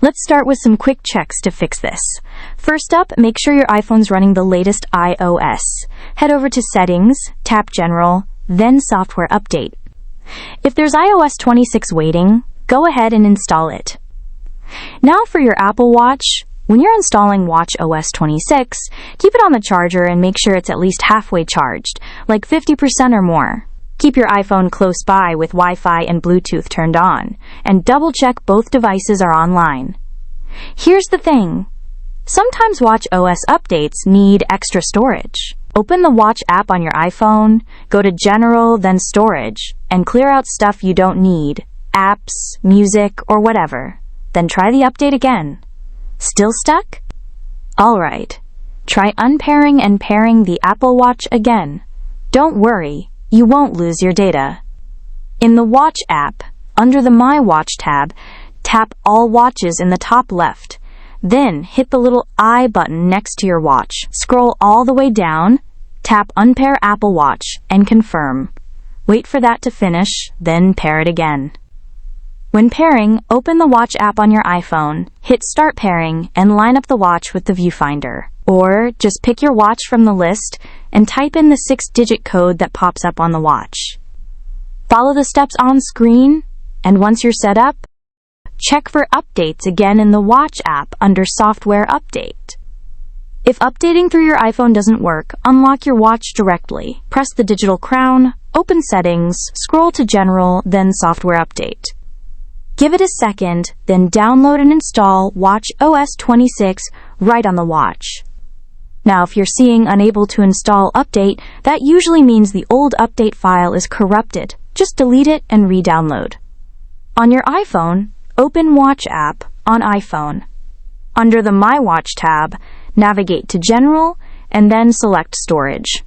Let's start with some quick checks to fix this. First up, make sure your iPhone's running the latest iOS. Head over to Settings, tap General, then Software Update. If there's iOS 26 waiting, go ahead and install it. Now for your Apple Watch. When you're installing WatchOS 26, keep it on the charger and make sure it's at least halfway charged, like 50% or more. Keep your iPhone close by with Wi-Fi and Bluetooth turned on, and double-check both devices are online. Here's the thing. Sometimes WatchOS updates need extra storage. Open the Watch app on your iPhone, go to General, then Storage, and clear out stuff you don't need, apps, music, or whatever. Then try the update again. Still stuck? Alright. Try unpairing and pairing the Apple Watch again. Don't worry, you won't lose your data. In the Watch app, under the My Watch tab, tap All Watches in the top left. Then hit the little I button next to your watch. Scroll all the way down, tap Unpair Apple Watch, and confirm. Wait for that to finish, then pair it again. When pairing, open the Watch app on your iPhone, hit Start Pairing, and line up the watch with the viewfinder. Or just pick your watch from the list and type in the 6-digit code that pops up on the watch. Follow the steps on screen, and once you're set up, check for updates again in the Watch app under Software Update. If updating through your iPhone doesn't work, unlock your watch directly. Press the digital crown, open Settings, scroll to General, then Software Update. Give it a second, then download and install WatchOS 26 right on the watch. Now, if you're seeing Unable to Install Update, that usually means the old update file is corrupted. Just delete it and re-download. On your iPhone, open Watch app on iPhone. Under the My Watch tab, navigate to General and then select Storage.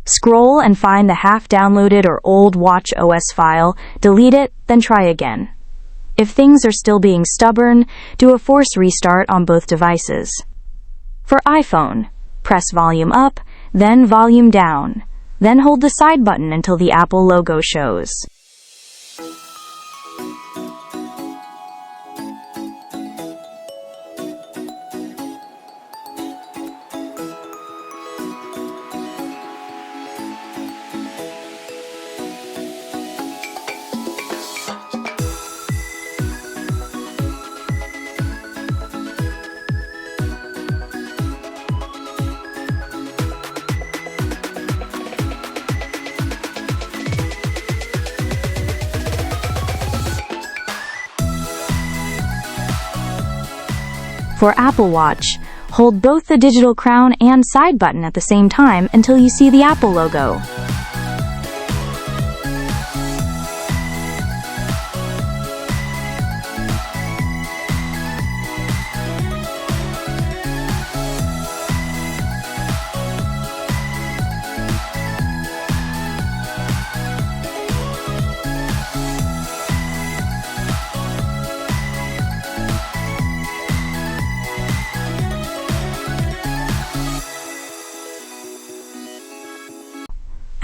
Scroll and find the half-downloaded or old WatchOS file, delete it, then try again. If things are still being stubborn, do a force restart on both devices. For iPhone, press Volume up, then Volume down. Then hold the side button until the Apple logo shows. For Apple Watch, hold both the digital crown and side button at the same time until you see the Apple logo.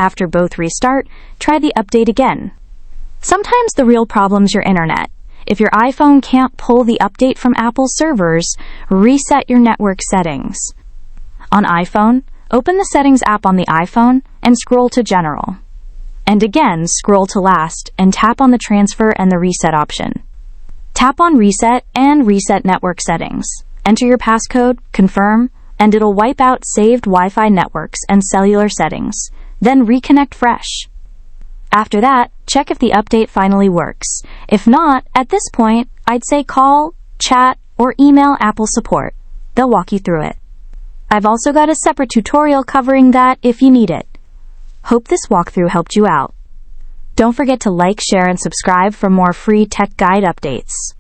After both restart, try the update again. Sometimes the real problem's your internet. If your iPhone can't pull the update from Apple servers, reset your network settings. On iPhone, open the Settings app on the iPhone and scroll to General. And again, scroll to Last and tap on the Transfer and the Reset option. Tap on Reset and reset network settings. Enter your passcode, confirm, and it'll wipe out saved Wi-Fi networks and cellular settings. Then reconnect fresh. After that, check if the update finally works. If not, at this point, I'd say call, chat, or email Apple support. They'll walk you through it. I've also got a separate tutorial covering that if you need it. Hope this walkthrough helped you out. Don't forget to like, share, and subscribe for more free tech guide updates.